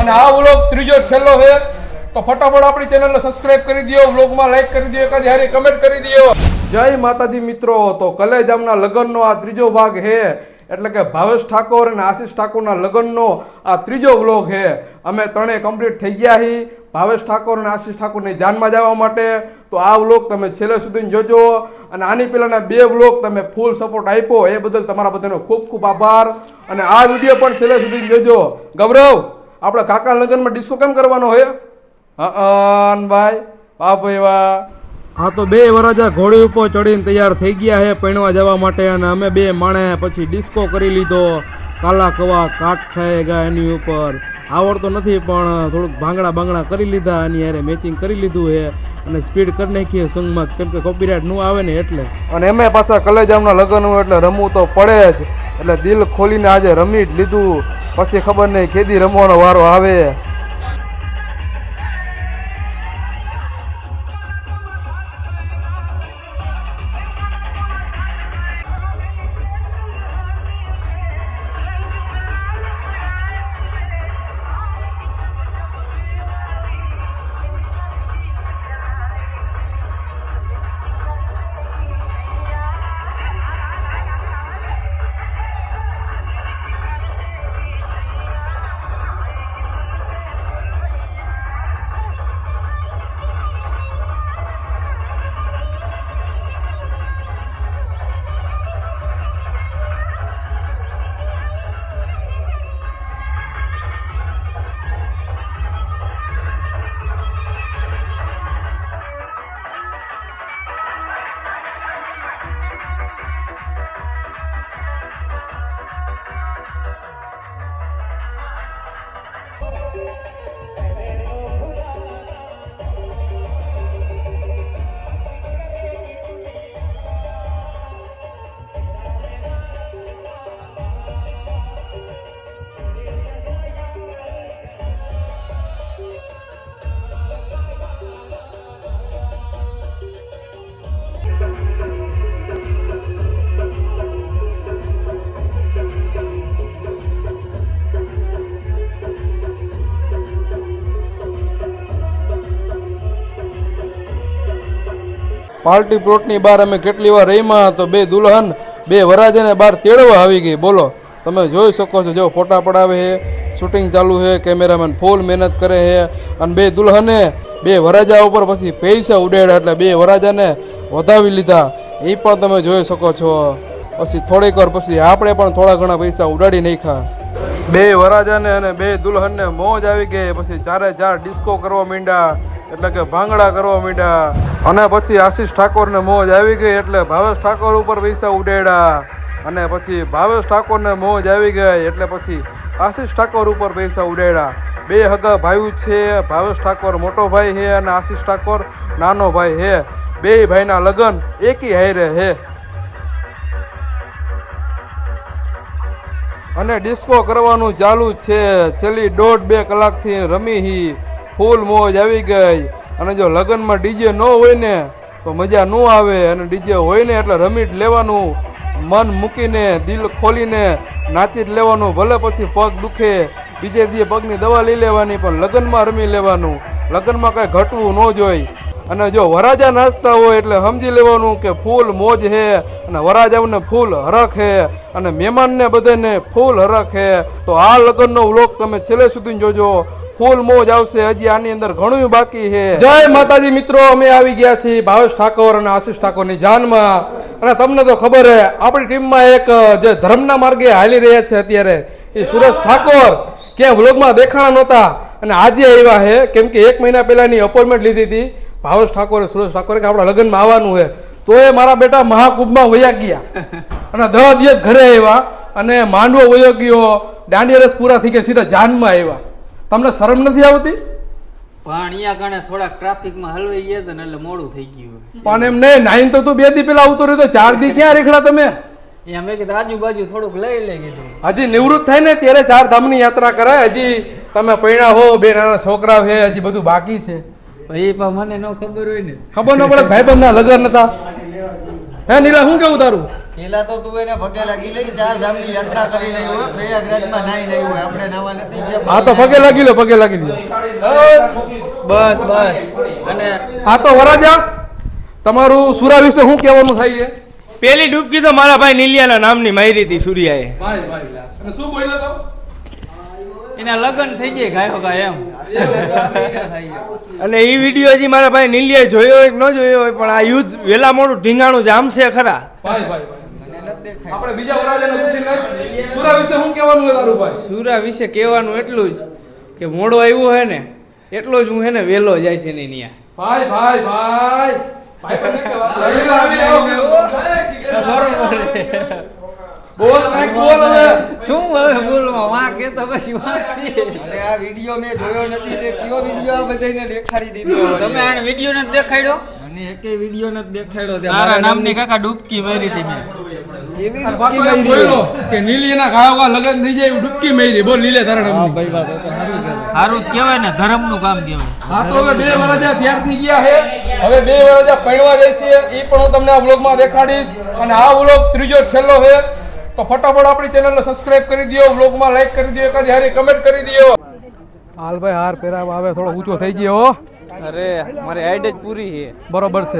અને આ વ્લોગ ત્રીજો છેલ્લો છે તો ફટાફટ આપણી ચેનલને સબસ્ક્રાઇબ કરી દો, વ્લોગમાં લાઈક કરી દો, એકાદી હારી કમેન્ટ કરી દો. જય માતાજી મિત્રો. તો કલેજામના લગ્નનો આ ત્રીજો ભાગ છે, એટલે કે ભાવેશ ઠાકોર અને આશીષ ઠાકોરના લગ્નનો આ ત્રીજો વ્લોગ છે. અમે ત્રણેય કમ્પ્લીટ થઈ ગયા છીએ ભાવેશ ઠાકોર અને આશીષ ઠાકોરની જાનમાં જવા માટે. તો આ વ્લોગ તમે છેલ્લે સુધી જોજો, અને આની પહેલાના 2 વ્લોગ તમે ફૂલ સપોર્ટ આપ્યો એ બદલ તમારા બધાનો ખૂબ ખૂબ આભાર. અને આ વિડીયો પણ છેલ્લે સુધી જોજો. ગૌરવ, આપણે કાકા લગ્નમાં ડિસ્કો કેમ કરવાનો હોય? ભાઈ વાહ ભાઈ વાહ. હા, તો 2 વરાજા ઘોડી ઉપર ચડીને તૈયાર થઈ ગયા છે પૈણવા જવા માટે, અને અમે 2 માણે પછી ડિસ્કો કરી લીધો. કાલા કવા કાટ ખાયેગા એની ઉપર આવડતો નથી, પણ થોડુંક ભાંગડા કરી લીધા, એની યારે મેચિંગ કરી લીધું છે, અને સ્પીડ કરી નાખીએ સોંગમાં, કેમ કે કોપીરાઇટ નું આવે ને એટલે. અને એમાં પાછા કલેજામના લગ્ન હોય એટલે રમવું તો પડે જ, એટલે દિલ ખોલીને આજે રમી જ લીધું. પછી ખબર નહીં કેદી રમવાનો વારો આવે. પાર્ટી પ્લોટની બહાર અમે કેટલી વાર રહીમાં, તો 2 દુલ્હન 2 વરાજાને બહાર તેડવા આવી ગઈ. બોલો, તમે જોઈ શકો છો, જો ફોટા પડાવે છે, શૂટિંગ ચાલુ છે, કેમેરામેન ફૂલ મહેનત કરે છે, અને 2 દુલ્હને 2 વરાજા ઉપર પછી પૈસા ઉડાડ્યા, એટલે 2 વરાજાને વધાવી લીધા, એ પણ તમે જોઈ શકો છો. પછી થોડીક વાર પછી આપણે પણ થોડા ઘણા પૈસા ઉડાડી નાખ્યા. 2 વરાજાને અને 2 દુલ્હનને મોજ આવી ગઈ. પછી 4 ડિસ્કો કરવા માંડ્યા, એટલે કે ભાંગડા કરવા માંડ્યા. અને પછી આશીષ ઠાકોરને મોજ આવી ગઈ, એટલે ભાવેશ ઠાકોર ઉપર પૈસા ઉડાડ્યા. અને પછી ભાવેશ ઠાકોરને મોજ આવી ગઈ, એટલે પછી આશીષ ઠાકોર ઉપર પૈસા ઉડાડ્યા. 2 હગા ભાઈઓ છે, ભાવેશ ઠાકોર મોટો ભાઈ છે અને આશીષ ઠાકોર નાનો ભાઈ છે. 2 ભાઈના લગ્ન એકી હારે છે. અને ડિસ્કો કરવાનું ચાલુ જ છે. છેલ્લી 1.5-2 કલાકથી રમી હી, ફૂલ મોજ આવી ગઈ. અને જો લગ્નમાં ડીજે ન હોય ને તો મજા ન આવે, અને ડીજે હોય ને એટલે રમી જ લેવાનું, મન મૂકીને દિલ ખોલીને નાચી જ લેવાનું. ભલે પછી પગ દુખે, બીજે દી પગની દવા લઈ લેવાની, પણ લગ્નમાં રમી લેવાનું. લગ્નમાં કાંઈ ઘટવું ન જોઈએ. અને જો વરાજા નાચતા હોય એટલે સમજી લેવાનું કે ફૂલ મોજ છે, અને વરાજાઓને ફૂલ હરખ છે, અને મહેમાનને બધાને ફૂલ હરખ છે. તો આ લગ્નનો વ્લોગ તમે છેલ્લે સુધી જોજો, ફૂલ મોજ આવશે. હજી આની અંદર ઘણું બાકી છે. જય માતાજી મિત્રો, અમે આવી ગયા છીએ ભાવેશ ઠાકોર અને આશીષ ઠાકોરની જાનમાં. અને તમને તો ખબર છે, આપણી ટીમમાં એક જે ધર્મના માર્ગે હાલી રહ્યા છે અત્યારે, એ સુરેશ ઠાકોર ક્યાં વ્લોગમાં દેખાણા નહોતા, અને આજે આવ્યા છે. કેમ કે 1 મહિના પહેલાની અપોઇન્ટમેન્ટ લીધી હતી ભાવેશ ઠાકોરે, સુરેશ ઠાકોરે કે આપણા લગ્નમાં આવવાનું છે. તો એ મારા બેટા મહાકુંભમાં વયા ગયા, અને 10 દિવસ ઘરે આવ્યા, અને માંડવો વયો ગયો, દાંડિયા રસ પૂરા થઈ ગયા, સીધા જાનમાં આવ્યા. તમને શરમ નથી આવતી? પણ અહીંયા કણે થોડાક ટ્રાફિકમાં હલવાઈ ગયા હતા ને એટલે મોડું થઈ ગયું. પણ એમ નહીં, 9 તો તું 2 દી પેલા આવતો રહ્યો, તો 4 દી ક્યાં રેખડા તમે? મેં કીધું આજુબાજુ થોડુંક લઈ કીધું. હજી નિવૃત્ત થાય ને ત્યારે 4 ધામની યાત્રા કરાય. હજી તમે પૈણા હો, 2 નાના છોકરા છે, હજી બધું બાકી છે. એ પણ મને ન ખબર હોય ને. ખબર ન પડે ભાઈબંધના લગ્ન હતા. હે નીલા શું કેવું તારું? પેલા તો તું એને પગે લાગી લઈ, 4 ધામની યાત્રા કરી લઈ હોય, પ્રયાગરાજમાં નાઈ નહીં હોય, આપણે નાવા નથી ગયા. હા તો પગે લાગી લો, પગે લાગી લો. બસ બસ. અને હા તો વરાજા, તમારું સુરા વિશે શું કહેવાનું થાય છે? પેલી ડૂબકી તો મારા ભાઈ નીલિયાના નામની મારી હતી સૂર્યાએ. અને શું બોલ્યો તો? એના લગ્ન થઈ જાય ગાયો ગાય એમ. અને એ વિડીયો હજી મારા ભાઈ નીલિયાએ જોયો હોય કે ન જોયો હોય, પણ આ યુદ્ધ વેલા મોડું ઢીંગાણું જામશે ખરા. આપણે બીજા વરાજાને પૂછીને સુરા વિશે શું કહેવાનું છે તારું ભાઈ? સૂરા વિશે કહેવાનું એટલું જ કે મોડો આવ્યો હે ને એટલો જ હું હે ને વેલો જાય છે ને ન્યા. ભાઈ ભાઈ ભાઈ ભાઈ પણ કે વાત બોલ કાંઈક બોલ હવે. શું હવે બોલવા વાં કે તો પછી વાત છે. અરે આ વિડીયો મેં જોયો નથી, તે કયો વિડીયો આ બધાને દેખાડી દીધો? તમે આને વિડીયો નથી દેખાડ્યો? અને એકે વિડીયો નથી દેખાડ્યો. તે તારા નામની કાકા ડૂબકી મારી હતી મેં. કેવી અને પાછો એમ બોલ્યો કે નીલીના ગાયોગા લગન થઈ જાય એવું ડૂબકી મારી. બોલ નીલે તારા હા નામની. ભાઈ વાત તો સારું છે. સારું જ કહેવાય ને, ધર્મનું કામ કહેવાય. હા તો હવે 2 વરાજા તૈયાર થઈ ગયા છે. હવે 2 વરાજા પૈણવા જાય છે, એ પણ હું તમને આ વ્લોગમાં દેખાડીશ. અને આ વ્લોગ ત્રીજો છેલ્લો છે, તો ફટાફટ આપણી ચેનલને સબસ્ક્રાઇબ કરી દો, વ્લોગમાં લાઈક કરી દો, એકાદી હારી કમેન્ટ કરી દો. હાલ ભાઈ હાર પહેરાવા આવે, થોડો ઊંચો થઈ ગયો હો. અરે મારી હાઈટ જ પૂરી છે. બરોબર છે.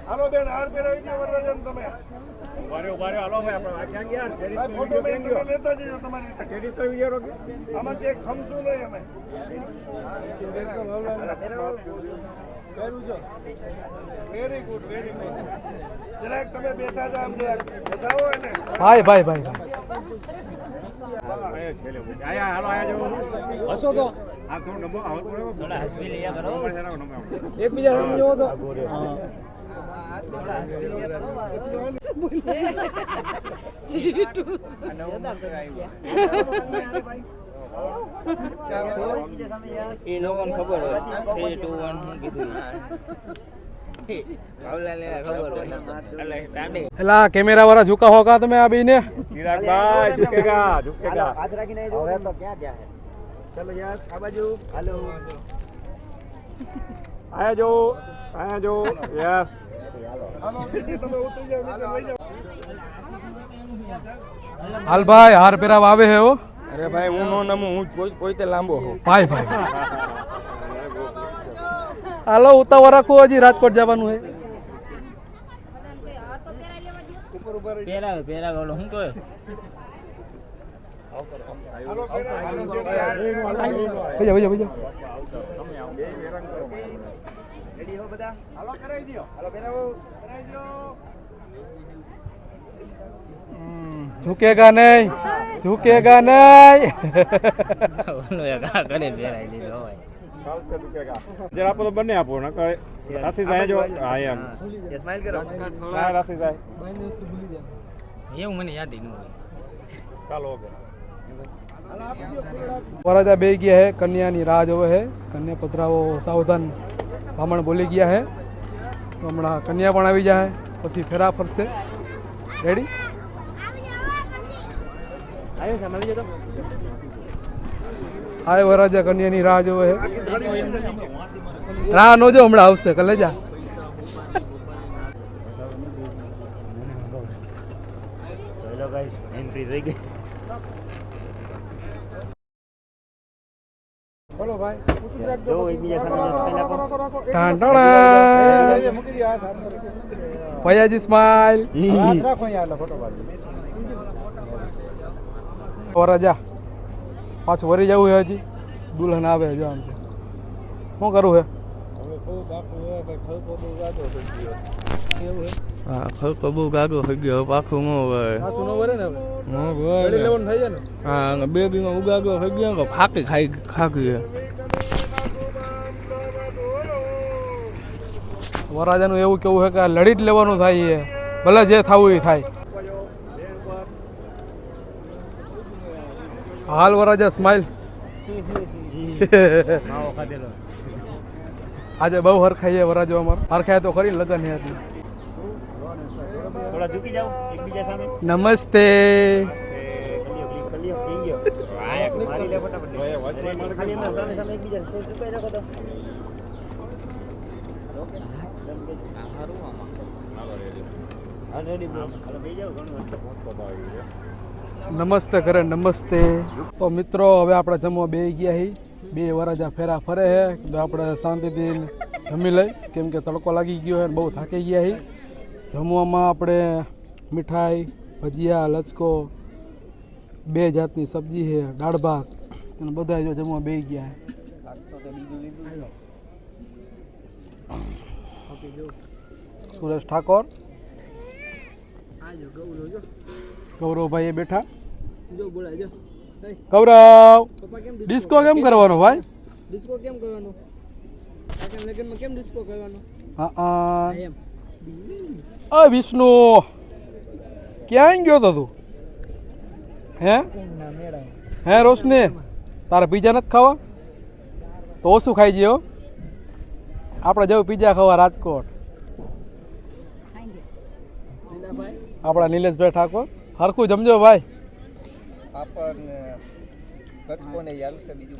હાલો બેન, હાર પહેરાવી દો વરરાજન તમે. ઉભારે ઉભારે હાલો ભાઈ, આપણે આ ક્યાં ગયા? ફોટો બેન લેતા જજો તમારી રીતે. કેડી તો વિચારો કે આમાંથી એક ખમશું નહીં અમે. Very good, very good. જરાક તમે બેઠા જાવ, આમ જરાક બેઠા હોય ને. ભાઈ ભાઈ ભાઈ ભાઈ. આયા હાલો, આયા જો હસો તો આ થોડો ડબ્બો આવો, થોડા હસવી લઈયા કરો. એકબીજા સામે જોવો તો એ લોકોને ખબર હોય 3 2 1 હું કીધું એલા કેમેરા વાળા ઝુકા હોગા તમે આ બેને. ચિરાગભાઈ ઝુકેગા ઝુકેગા. હાથ રાખીને હવે તો ક્યાં જાય? ચલો યાર આ બાજુ. હાલો. આયા જો, આયા જો. યસ. હાલો દીદી, તમે ઉતરી જાઓ, નીચે લઈ જાઓ. હાલ ભાઈ હાર પહેરાવા આવે હે હો. અરે ભાઈ હું નો નમું, હું કોઈ તે લાંબો હોઉં. ભાઈ ભાઈ હાલો ઉતાવળ રાખો, હજી રાજકોટ જવાનું છે. પેરા ઓલો હું કહે હાલો ફેરા. ભૈયા ભૈયા ભૈયા. રેડી હો બધા? હાલો કરાવી દો. હાલો પહેરાવો. કરાવી દો. ઝુકેગા નહીં, ઝુકેગા નહીં. ઓલો એક આ કરે પેરાઈ દીધો હોય. ચાલશે ઝુકેગા. જરા આપો તો બંને આપો, નકર રાશિદભાઈ જો. હા એમ. એ સ્માઈલ કરો. હા રાશિદભાઈ. એવું મને યાદ ન હોય. ચાલો ઓકે. વરાજા બે ગયા હે, કન્યાની રાહ જોવે હે. કન્યા પધરાવો સાવધાન બ્રાહ્મણ બોલી ગયા હે. તો હમણાં કન્યા પણ આવી જાય, પછી ફેરા ફરશે. રેડી? આય વરાજા કન્યાની રાહ જોવે હે. રાહ નો જો, હમણાં આવશે. કલે જા. બોલો ભાઈ. ટાણ ટાણ. મૂકી દે હાથ. ભૈયાજી સ્માઈલ. હાથ રાખો અહીંયા, ફોટો પાડી. વરાજા પાછું વરી જવું છે. હજી દુલ્હન આવે જો આમ છે. શું કરવું છે? હા ખલકો બહુ ગાગો થઈ ગયો, પાખું નો ભાઈ. પાછું ન વરે ને હવે. નો વળી ભાઈ. લેવાનું થઈ જાય ને. હા બેબીમાં ઉગાગો થઈ ગયો કે ફાકી ખાકી. વરાજાનું એવું કેવું છે કે આ લડી જ લેવાનું થાય છે, ભલે જે થવું એ થાય. હાલ વરાજા સ્માઈલ. આજે બહુ હરખાઈ છે વરાજો અમારો. હરખાય તો ખરી, લગન છે એટલે. થોડા ઝૂકી જાઓ એકબીજા સામે. નમસ્તે. મારી લે ફટાફટ. ખાલી એમના સામે સામે એકબીજા ઝુકાઈ રાખો તો. નમસ્તે કરે નમસ્તે. તો મિત્રો હવે આપણે જમવા બેસી ગયા હી. 2 વરાજા ફેરા ફરે છે તો આપણે શાંતિથી જમી લઈ, કેમ કે તડકો લાગી ગયો છે, બહુ થાકી ગયા હી. જમવામાં આપણે મીઠાઈ, ભજીયા, લચકો, 2 જાતની સબ્જી છે, દાળ ભાત અને બધા જો જમવા બેસી ગયા છે. સુરેશ ઠાકોર, ગૌરવભાઈ એ બેઠા. ગૌરવ, ડિસ્કો કેમ કરવાનો ભાઈ? ડિસ્કો કેમ કરવાનો? લગ્નમાં કેમ ડિસ્કો કરવાનો? હા. વિષ્ણુ ક્યાં ગયો તો તું? હે રોશની, તારે પીઝા નથી ખાવા? તો ઓછું ખાઈ જયો. આપણે જવું પીઝા ખાવા રાજકોટ. આપણા નિલેશભાઈ ઠાકોર, હરખું જમજો ભાઈ.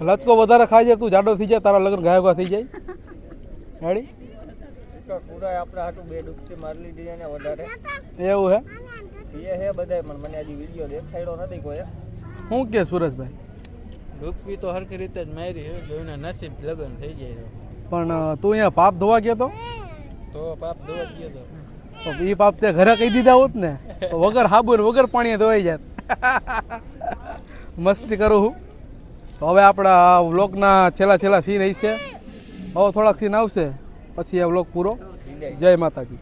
લચકો વધારે ખાઈ જાય, તું જાડો થઈ જાય, તારા લગ્ન ગાયગા થઈ જાય. રેડી? આપણે હાટું 2 ડૂબકી મારી લીધી છે ને વધારે એવું હે બધાય, પણ મને હજી વિડીયો દેખાડ્યો નથી કોઈ. શું કે સુરેશભાઈ? ડૂબકી તો હરખી રીતે જ મારી છે, જોઈને નસીબ લગ્ન થઈ જાય. પણ તું અહીંયા પાપ ધોવા ગયો તો પાપ ધોવા જ ગયો તો એ પાપ તે ઘરે કહી દીધા હોત ને તો વગર હાબુ ને વગર પાણીએ ધોવાઈ જાત. મસ્તી કરું હું. તો હવે આપણા વ્લોગના છેલ્લા સીન હશે. હવે થોડાક સીન આવશે પછી આ વ્લોગ પૂરો. જય માતાજી.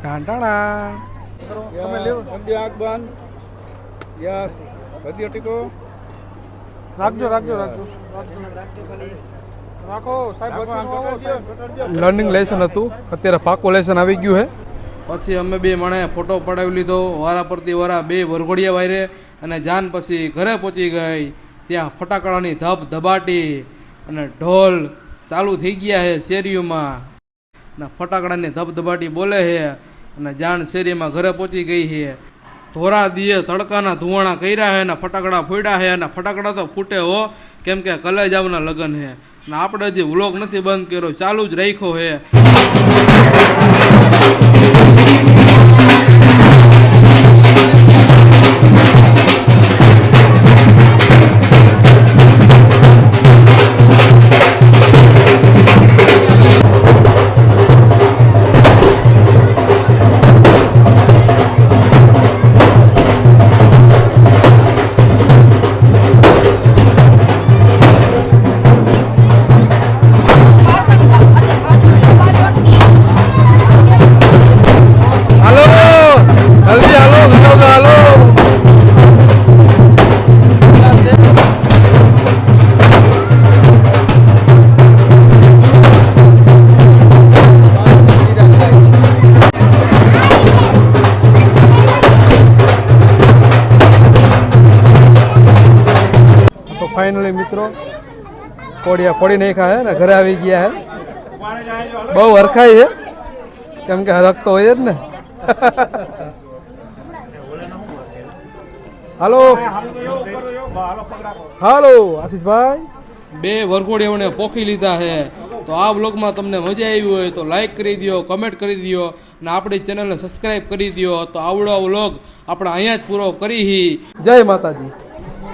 ટાંટાણા. તમે લેવો સંધ્યા આંખ બંધ. યસ, બધી ટીકો રાખજો લર્નિંગ લેસન હતું, અત્યારે પાકો લેસન આવી ગયું છે. પછી અમે 2 માણે ફોટો પડાવી લીધો, વારા પરથી વારા 2 વરઘોડિયા વાયરે અને જાન પછી ઘરે પહોંચી ગઈ. ત્યાં ફટાકડાની ધબાટી અને ઢોલ ચાલુ થઈ ગયા છે શેરીઓમાં, અને ફટાકડાની ધબધબાટી બોલે છે અને જાન શેરીમાં ઘરે પહોંચી ગઈ છે. ધોરા દીએ તડકાના ધુવાણા કર્યા છે અને ફટાકડા ફોડ્યા છે, અને ફટાકડા તો ફૂટે હો, કેમ કે કલેજાવના લગ્ન છે. અને આપણે જે વ્લોગ નથી બંધ કર્યો, ચાલુ જ રાખ્યો છે. ફાઇનલી મિત્રો કોડિયા ફોડી નાખ્યા છે ને ઘરે આવી ગયા છે. બહુ હરખાઈ છે, કેમ કે હરખતો હોય જ ને. હાલો આશીષભાઈ, 2 વરઘોડિયાઓને પોખી લીધા છે. તો આ બ્લોગમાં તમને મજા આવી હોય તો લાઈક કરી દો, કમેન્ટ કરી દો અને આપણી ચેનલને સબસ્ક્રાઈબ કરી દો. તો આવડો વ્લોગ આપણે અહીંયા જ પૂરો કરી. જય માતાજી.